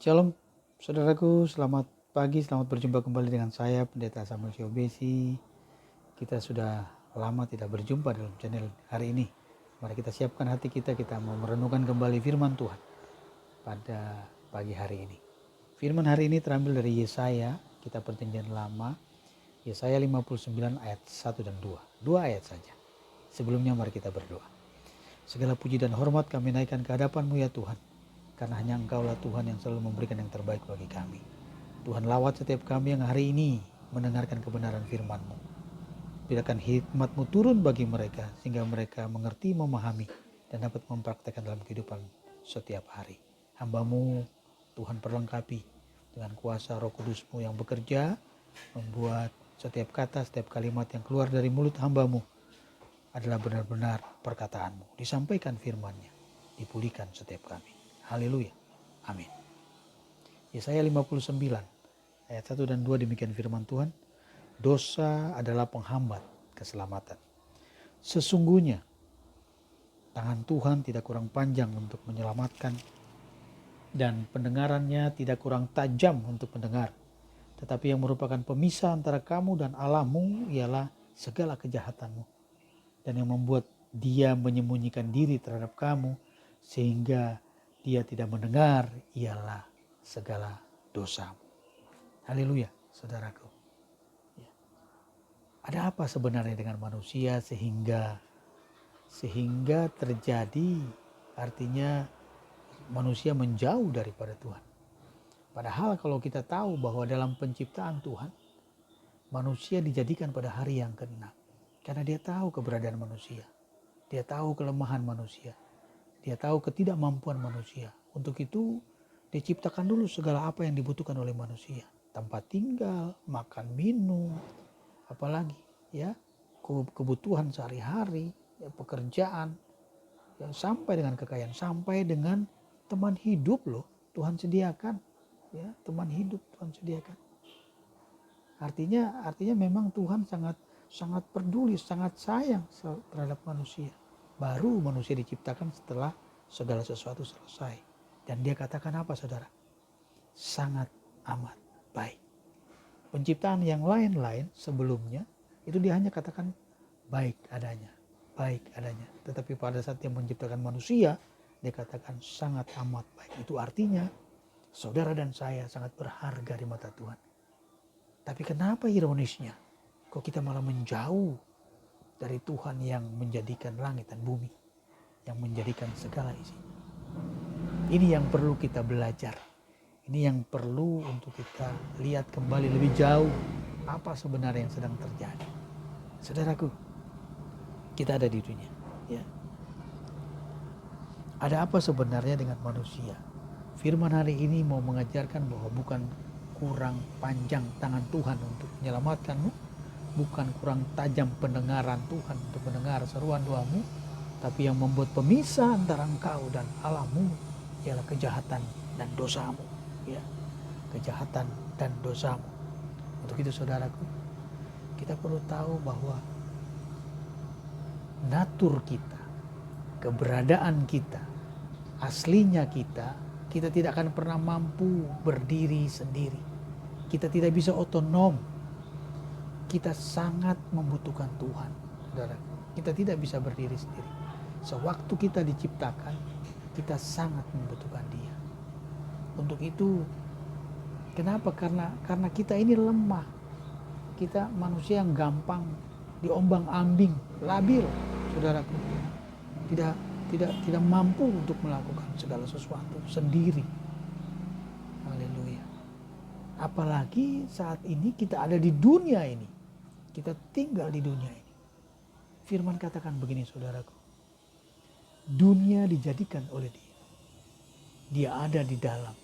Shalom, saudaraku, selamat pagi, selamat berjumpa kembali dengan saya, Pendeta Samuel Siobesi. Kita sudah lama tidak berjumpa dalam channel hari ini. Mari kita siapkan hati kita mau merenungkan kembali firman Tuhan pada pagi hari ini. Firman hari ini terambil dari Yesaya, kita perjanjian lama, Yesaya 59 ayat 1 dan 2. Dua ayat saja. Sebelumnya mari kita berdoa. Segala puji dan hormat kami naikkan ke hadapan-Mu ya Tuhan. Karena hanya Engkaulah Tuhan yang selalu memberikan yang terbaik bagi kami. Tuhan lawat setiap kami yang hari ini mendengarkan kebenaran firman-Mu. Biarkan hikmat-Mu turun bagi mereka sehingga mereka mengerti, memahami dan dapat mempraktekkan dalam kehidupan setiap hari. Hamba-Mu Tuhan perlengkapi dengan kuasa Roh Kudus-Mu yang bekerja membuat setiap kata, setiap kalimat yang keluar dari mulut hamba-Mu adalah benar-benar perkataan-Mu. Disampaikan firman-Nya, dipulihkan setiap kami. Haleluya. Amin. Yesaya 59 ayat 1 dan 2 demikian firman Tuhan. Dosa adalah penghambat keselamatan. Sesungguhnya tangan Tuhan tidak kurang panjang untuk menyelamatkan dan pendengarannya tidak kurang tajam untuk mendengar. Tetapi yang merupakan pemisah antara kamu dan Allahmu ialah segala kejahatanmu. Dan yang membuat dia menyembunyikan diri terhadap kamu sehingga dia tidak mendengar ialah segala dosamu. Haleluya, saudaraku. Ya. Ada apa sebenarnya dengan manusia sehingga terjadi, artinya manusia menjauh daripada Tuhan. Padahal kalau kita tahu bahwa dalam penciptaan Tuhan, manusia dijadikan pada hari yang ke-6. Karena dia tahu keberadaan manusia. Dia tahu kelemahan manusia. Dia tahu ketidakmampuan manusia. Untuk itu diciptakan dulu segala apa yang dibutuhkan oleh manusia. Tempat tinggal, makan, minum, apalagi ya kebutuhan sehari-hari, ya, pekerjaan, ya, sampai dengan kekayaan, sampai dengan teman hidup loh Tuhan sediakan. Ya, teman hidup Tuhan sediakan. Artinya memang Tuhan sangat peduli, sangat sayang terhadap manusia. Baru manusia diciptakan setelah segala sesuatu selesai. Dan dia katakan apa saudara? Sangat amat baik. Penciptaan yang lain-lain sebelumnya itu dia hanya katakan baik adanya. Baik adanya. Tetapi pada saat dia menciptakan manusia, dia katakan sangat amat baik. Itu artinya saudara dan saya sangat berharga di mata Tuhan. Tapi kenapa ironisnya? Kok kita malah menjauh dari Tuhan yang menjadikan langit dan bumi, yang menjadikan segala isinya. Ini yang perlu kita belajar. Ini yang perlu untuk kita lihat kembali lebih jauh apa sebenarnya yang sedang terjadi. Saudaraku, kita ada di dunia. Ya. Ada apa sebenarnya dengan manusia? Firman hari ini mau mengajarkan bahwa bukan kurang panjang tangan Tuhan untuk menyelamatkanmu, bukan kurang tajam pendengaran Tuhan untuk mendengar seruan doamu, tapi yang membuat pemisah antara engkau dan Allahmu ialah kejahatan dan dosamu. Ya, kejahatan dan dosamu. Untuk itu saudaraku, kita perlu tahu bahwa natur kita, keberadaan kita, aslinya kita tidak akan pernah mampu berdiri sendiri. Kita tidak bisa otonom. Kita sangat membutuhkan Tuhan, saudara. Kita tidak bisa berdiri sendiri. Sewaktu kita diciptakan, kita sangat membutuhkan Dia. Untuk itu, kenapa? Karena kita ini lemah. Kita manusia yang gampang diombang-ambing, labil, saudaraku. Tidak mampu untuk melakukan segala sesuatu sendiri. Haleluya. Apalagi saat ini kita ada di dunia ini. Kita tinggal di dunia ini. Firman katakan begini saudaraku. Dunia dijadikan oleh Dia. Dia ada di dalam.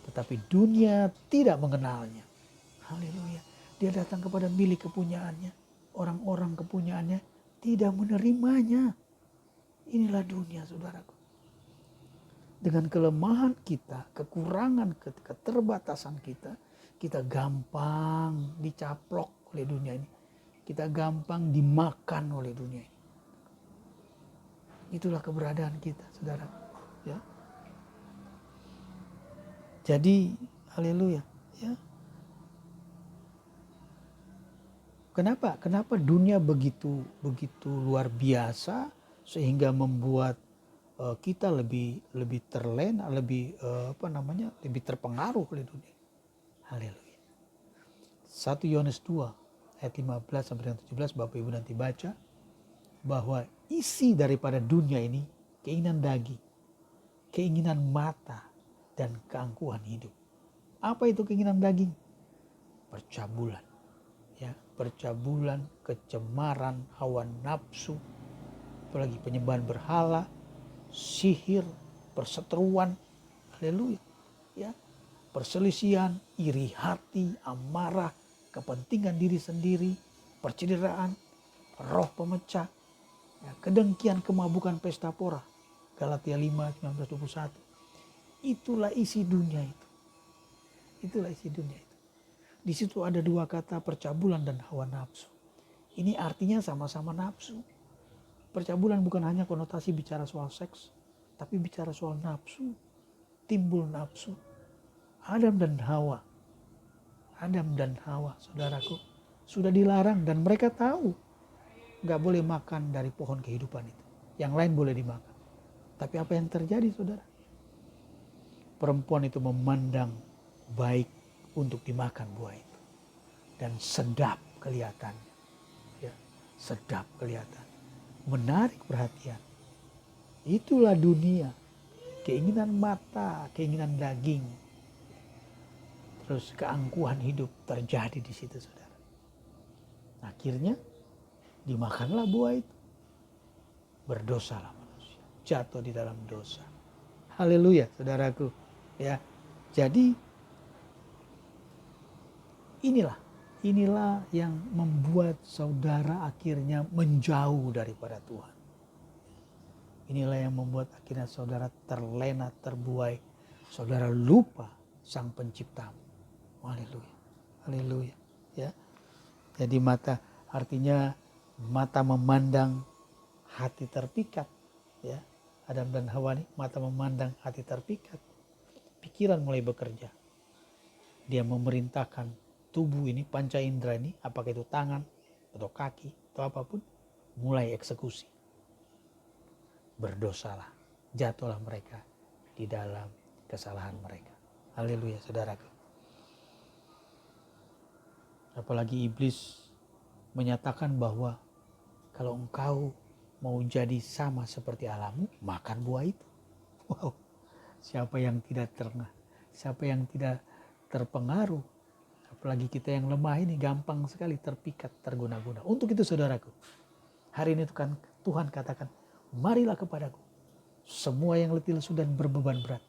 Tetapi dunia tidak mengenalnya. Haleluya. Dia datang kepada milik kepunyaannya. Orang-orang kepunyaannya tidak menerimanya. Inilah dunia saudaraku. Dengan kelemahan kita, kekurangan, keterbatasan kita gampang dicaplok oleh dunia ini. Kita gampang dimakan oleh dunia ini. Itulah keberadaan kita, saudara. Ya. Jadi haleluya, ya. Kenapa dunia begitu luar biasa sehingga membuat kita lebih terlena, lebih terpengaruh oleh dunia. Haleluya. 1 Yohanes 2 ayat 15 sampai dengan 17, Bapak Ibu nanti baca bahwa isi daripada dunia ini keinginan daging, keinginan mata, dan keangkuhan hidup. Apa itu keinginan daging? Percabulan, ya, percabulan, kecemaran, hawa nafsu, apalagi penyembahan berhala, sihir, perseteruan, haleluya, ya, perselisihan, iri hati, amarah, kepentingan diri sendiri, percederaan, roh pemecah, ya, kedengkian, kemabukan, pesta pora. Galatia 5, 19-21. Itulah isi dunia itu. Itulah isi dunia itu. Di situ ada dua kata, percabulan dan hawa nafsu. Ini artinya sama-sama nafsu. Percabulan bukan hanya konotasi bicara soal seks, tapi bicara soal nafsu. Timbul nafsu. Adam dan Hawa, saudaraku, sudah dilarang dan mereka tahu gak boleh makan dari pohon kehidupan itu. Yang lain boleh dimakan. Tapi apa yang terjadi, saudara? Perempuan itu memandang baik untuk dimakan buah itu. Dan sedap kelihatan. Ya, sedap kelihatan. Menarik perhatian. Itulah dunia. Keinginan mata, keinginan daging. Terus keangkuhan hidup terjadi di situ, saudara. Akhirnya dimakanlah buah itu. Berdosalah manusia. Jatuh di dalam dosa. Haleluya, saudaraku. Ya, jadi inilah yang membuat saudara akhirnya menjauh daripada Tuhan. Inilah yang membuat akhirnya saudara terlena, terbuai. Saudara lupa Sang Penciptamu. Haleluya. Haleluya. Ya. Jadi artinya mata memandang, hati terpikat. Ya. Adam dan Hawa ini mata memandang, hati terpikat. Pikiran mulai bekerja. Dia memerintahkan tubuh ini, panca indera ini, apakah itu tangan atau kaki atau apapun, mulai eksekusi. Berdosalah, jatuhlah mereka di dalam kesalahan mereka. Haleluya, saudaraku. Apalagi iblis menyatakan bahwa kalau engkau mau jadi sama seperti Allahmu, makan buah itu. Wow, siapa yang tidak terpengaruh? Apalagi kita yang lemah ini gampang sekali terpikat, terguna-guna. Untuk itu, saudaraku, hari ini Tuhan katakan, marilah kepadaku, semua yang letih lesu dan berbeban berat,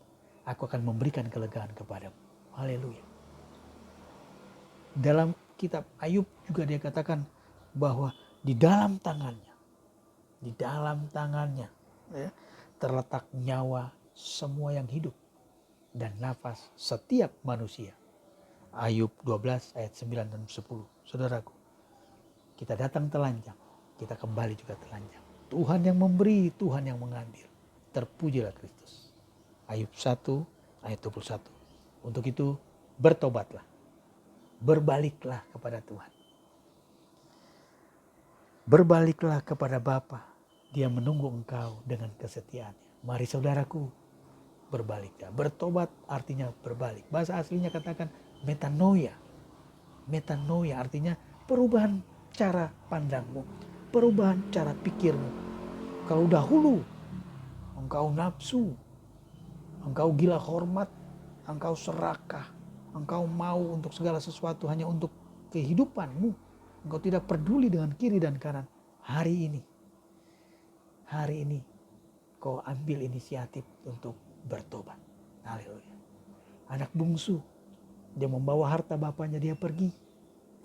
aku akan memberikan kelegaan kepadamu. Haleluya. Dalam kitab Ayub juga dia katakan bahwa di dalam tangannya ya, terletak nyawa semua yang hidup dan nafas setiap manusia. Ayub 12 ayat 9 dan 10. Saudaraku, kita datang telanjang, kita kembali juga telanjang. Tuhan yang memberi, Tuhan yang mengambil. Terpujilah Kristus. Ayub 1 ayat 21. Untuk itu bertobatlah. Berbaliklah kepada Tuhan. Berbaliklah kepada Bapa. Dia menunggu engkau dengan kesetiaannya. Mari saudaraku, berbaliklah. Bertobat artinya berbalik. Bahasa aslinya katakan metanoia. Metanoia artinya perubahan cara pandangmu. Perubahan cara pikirmu. Kalau dahulu engkau nafsu, engkau gila hormat, engkau serakah, engkau mau untuk segala sesuatu hanya untuk kehidupanmu. Engkau tidak peduli dengan kiri dan kanan. Hari ini kau ambil inisiatif untuk bertobat. Haleluya. Anak bungsu, dia membawa harta bapaknya, dia pergi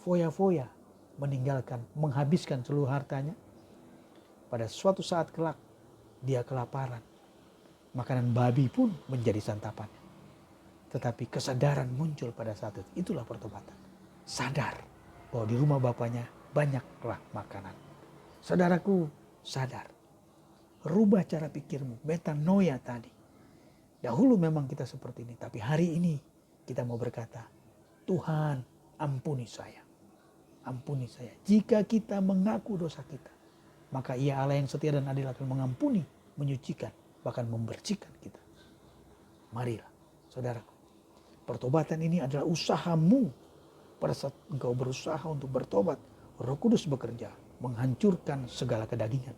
foya-foya, menghabiskan seluruh hartanya. Pada suatu saat kelak dia kelaparan. Makanan babi pun menjadi santapannya. Tetapi kesadaran muncul pada saat itu. Itulah pertobatan. Sadar bahwa di rumah bapaknya banyaklah makanan. Saudaraku, sadar. Rubah cara pikirmu. Metanoia tadi. Dahulu memang kita seperti ini. Tapi hari ini kita mau berkata, Tuhan ampuni saya. Ampuni saya. Jika kita mengaku dosa kita, maka Ia Allah yang setia dan adil akan mengampuni, menyucikan, bahkan membersihkan kita. Marilah, saudaraku. Pertobatan ini adalah usahamu. Pada saat engkau berusaha untuk bertobat, Roh Kudus bekerja, menghancurkan segala kedagingan.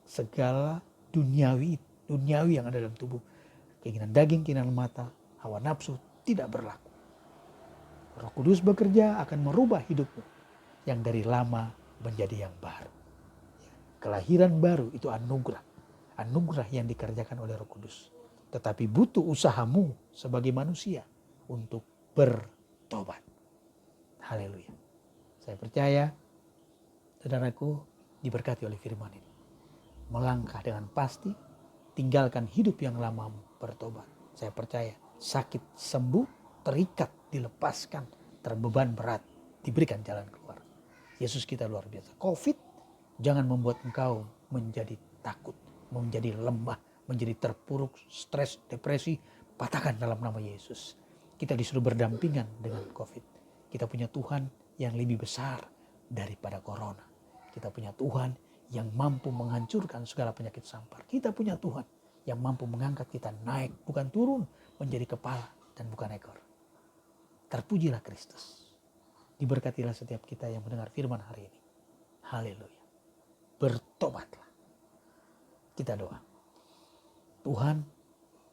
Segala duniawi yang ada dalam tubuh. Keinginan daging, keinginan mata, hawa nafsu tidak berlaku. Roh Kudus bekerja akan merubah hidupmu yang dari lama menjadi yang baru. Kelahiran baru itu anugerah. Anugerah yang dikerjakan oleh Roh Kudus. Tetapi butuh usahamu sebagai manusia untuk bertobat. Haleluya. Saya percaya saudaraku diberkati oleh firman ini. Melangkah dengan pasti, tinggalkan hidup yang lamamu, bertobat. Saya percaya sakit sembuh, terikat, dilepaskan, terbeban berat, diberikan jalan keluar. Yesus kita luar biasa. Covid jangan membuat engkau menjadi takut, menjadi lemah, menjadi terpuruk, stres, depresi. Patahkan dalam nama Yesus. Kita disuruh berdampingan dengan Covid. Kita punya Tuhan yang lebih besar daripada corona. Kita punya Tuhan yang mampu menghancurkan segala penyakit sampar. Kita punya Tuhan yang mampu mengangkat kita naik, bukan turun, menjadi kepala dan bukan ekor. Terpujilah Kristus. Diberkatilah setiap kita yang mendengar firman hari ini. Haleluya. Bertobatlah. Kita doa. Tuhan,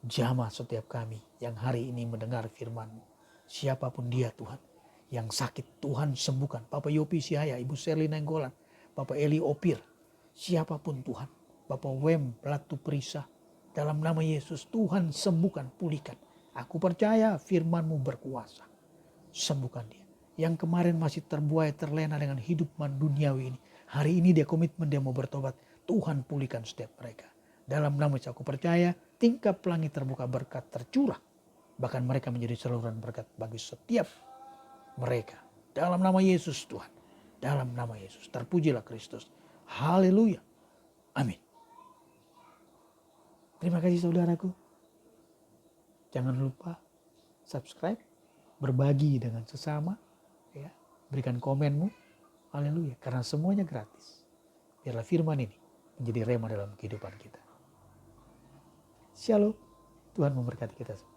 jamah setiap kami yang hari ini mendengar firman-Mu. Siapapun dia Tuhan, yang sakit Tuhan sembuhkan. Bapak Yopi Siaya, Ibu Serli Nenggolan, Bapak Eli Opir, siapapun Tuhan. Bapak Wem Latu Perisa, dalam nama Yesus Tuhan sembuhkan, pulihkan. Aku percaya firman-Mu berkuasa. Sembuhkan dia. Yang kemarin masih terbuai, terlena dengan hidup duniawi ini. Hari ini dia komitmen, dia mau bertobat. Tuhan pulihkan setiap mereka. Dalam nama Yesus aku percaya tingkap langit terbuka, berkat tercurah. Bahkan mereka menjadi saluran berkat bagi setiap mereka. Dalam nama Yesus Tuhan. Dalam nama Yesus. Terpujilah Kristus. Haleluya. Amin. Terima kasih saudaraku. Jangan lupa subscribe. Berbagi dengan sesama. Ya, berikan komenmu. Haleluya. Karena semuanya gratis. Biarlah firman ini menjadi rema dalam kehidupan kita. Shalom. Tuhan memberkati kita semua.